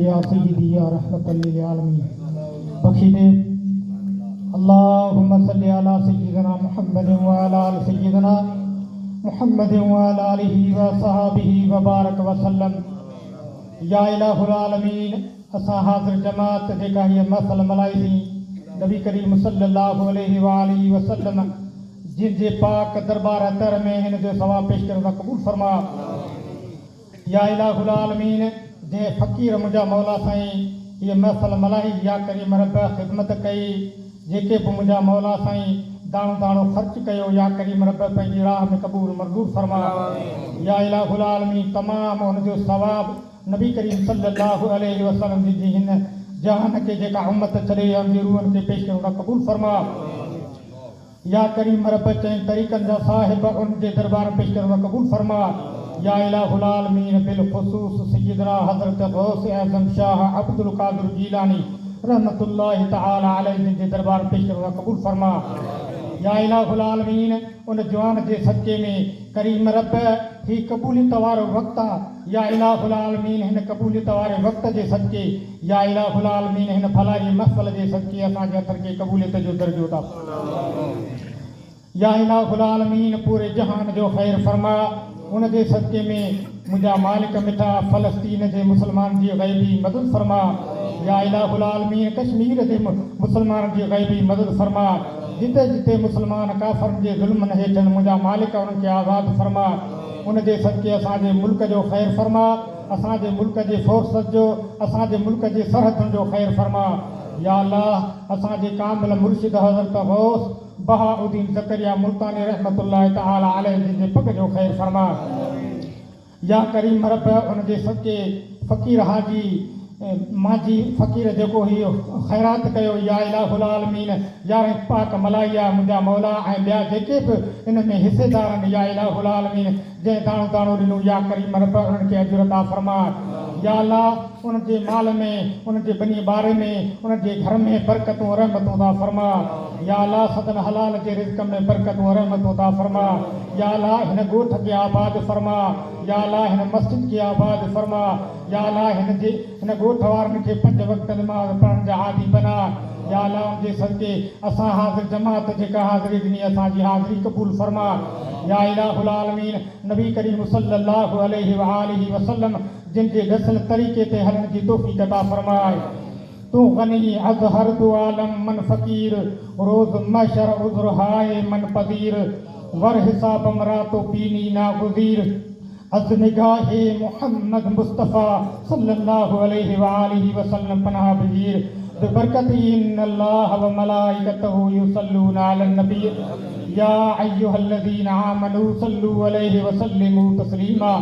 या सय्यदी या रहमतल लिल आलमीन। बख्शी दे अल्लाहुम्मा सल्लि अला सय्यिदना मुहम्मद व अला आलि सय्यिदना मुहम्मद व अला आलिहि व सहाबिहि व बारक व सल्लम। या इलाहुल आलमीन असां हाज़िर जमात जेका हीअ महफ़िल मल्हाई थी नबी करीम सल्लल्लाहु अलैहि व आलिहि व सल्लम जिन जे पाक दरबार तर में हिन जो सवाब पेश करण क़बूल फरमा। या इलाहुल आलमीन जे फ़कीर मुंहिंजा मौला साईं हीअ महफ़िल मल्हाई या करीम रब ख़िदमत कई जेके बि मुंहिंजा मौला साईं दाणो दाणो ख़र्च कयो या करीम रब पंहिंजी राह में क़बूल मंज़ूर फरमा। या इलाहुल आलमीन तमामु हुनजो सवाब नबी करीम सल्लल्लाहु अलैहि वसल्लम जी हिन जहान के जेका उम्मत छॾे हुनजी रूहनि खे पेश करण क़बूल फरमा। या करीम रब चइनि तरीक़नि जा साहिब उनजे दरबार पेश करण क़बूल फरमा। या इलाहुल आलमीन बिल ख़ुसूस सय्यदना हज़रत गौस आज़म शाह अब्दुल क़ादिर जीलानी रहमतुल्लाहि तआला अलैहि जिन जे दरबार पेश करण क़बूल फरमा। या इलाहुल आलमीन उन जवान जे सदके में करीम रब ही क़बूलियत वारो वक़्तु आहे। या इलाहुल आलमीन हिन क़बूलियत वारे वक़्त जे सदके या इलाहुल आलमीन हिन भलाई महफ़िल जे सदके असांजे हथनि खे क़बूलियत जो दर्जो अता फरमा। या इलाहुल आलमीन पूरे जहान जो ख़ैर फरमा। उन जे सदके में मुंहिंजा मालिक मिठा फ़लस्तीन जे मुसलमान जी ग़ैबी मदद फरमा। या इलाहुल आलमीन कश्मीर जे मुसलमान जी ग़ैबी मदद फरमा। जिते जिते मुसलमान काफ़रनि जे ज़ुल्मनि हेठि मुंहिंजा मालिक उन्हनि खे आज़ादु फरमा। उन जे सदके असांजे मुल्क जो ख़ैर फरमा। असांजे मुल्क जे फ़ोर्स जो असांजे मुल्क जे सरहदुनि जो ख़ैर फरमा। या अल्लाह असांजे कामिल मुर्शिद हज़रत गौस बहाउद्दीन ज़करिया मुल्तानी रहमतुल्लाहि तआला अलैहि जे पग जो ख़ैर फरमा। या करीम रब उन जे सदके फ़कीर हाजी माजी फ़कीर जेको हीअ ख़ैरात कयो या इलाहुल आलमीन यारहं पाक मल्हाई मुंहिंजा मौला ऐं ॿिया जेके बि इन में हिसेदार आहिनि या इलाहुल आलमीन जंहिं दाणो दाणो ॾिनो या करीम रब उन्हनि खे अजुर अता फरमा। या अल्लाह उन जे माल में उन जे बनी ॿारे में उन जे घर में बरकतूं रहमतूं अता फरमा। या अल्लाह सदन हलाल जे रिज़्क़ में बरकतूं रहमतूं अता फरमा। या अल्लाह हिन ॻोठ खे आबाद फरमा। या अल्लाह हिन मस्जिद खे आबाद फरमा। या अल्लाह हिन ॻोठ वारनि खे 5 वक़्त नमाज़ पढ़ण जा आदी बना। या अल्लाह उन जे सदके असां हाज़िर जमात जेका हाज़िरी ॾिनी असांजी हाज़िरी क़बूल फरमा। या इलाहुल आलमीन नबी करीम सल्लल्लाहु अलैहि व आलिहि वसल्लम जिन जे दसल तरीक़े ते हलण जी तौफ़ीक़ अता फरमाए। तू गनी अज़हर दु आलम मन फ़कीर रोज़ महशर उज़्र हाय मन पज़ीर वर हिसाब मरातो पीनी नागुज़ीर अज़ निगाहे मोहम्मद मुस्तफ़ा सल्लल्लाहु अलैहि व आलिहि वसल्लम पनाह बजीर बिबरकति इन्नल्लाह व मलाइकतहु युसल्लूना अलन नबी या अय्युहल्लज़ीना आमनू सल्लू अलैहि व सल्लिमू तस्लीमा।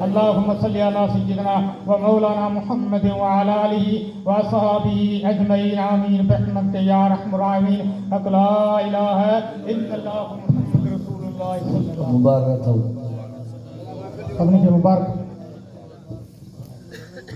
अल्लाहुम्मा सल्लि अला सय्यिदिना व मौलाना मुहम्मद व अला आलिहि व असहाबिहि अजमईन आमीन बिरहमतिका या रहमान रहीम। ला इलाहा इल्लल्लाह मुहम्मदुर रसूलुल्लाह सल्लल्लाहु अलैहि वसल्लम। मुबारक हो। अपने जो मुबारक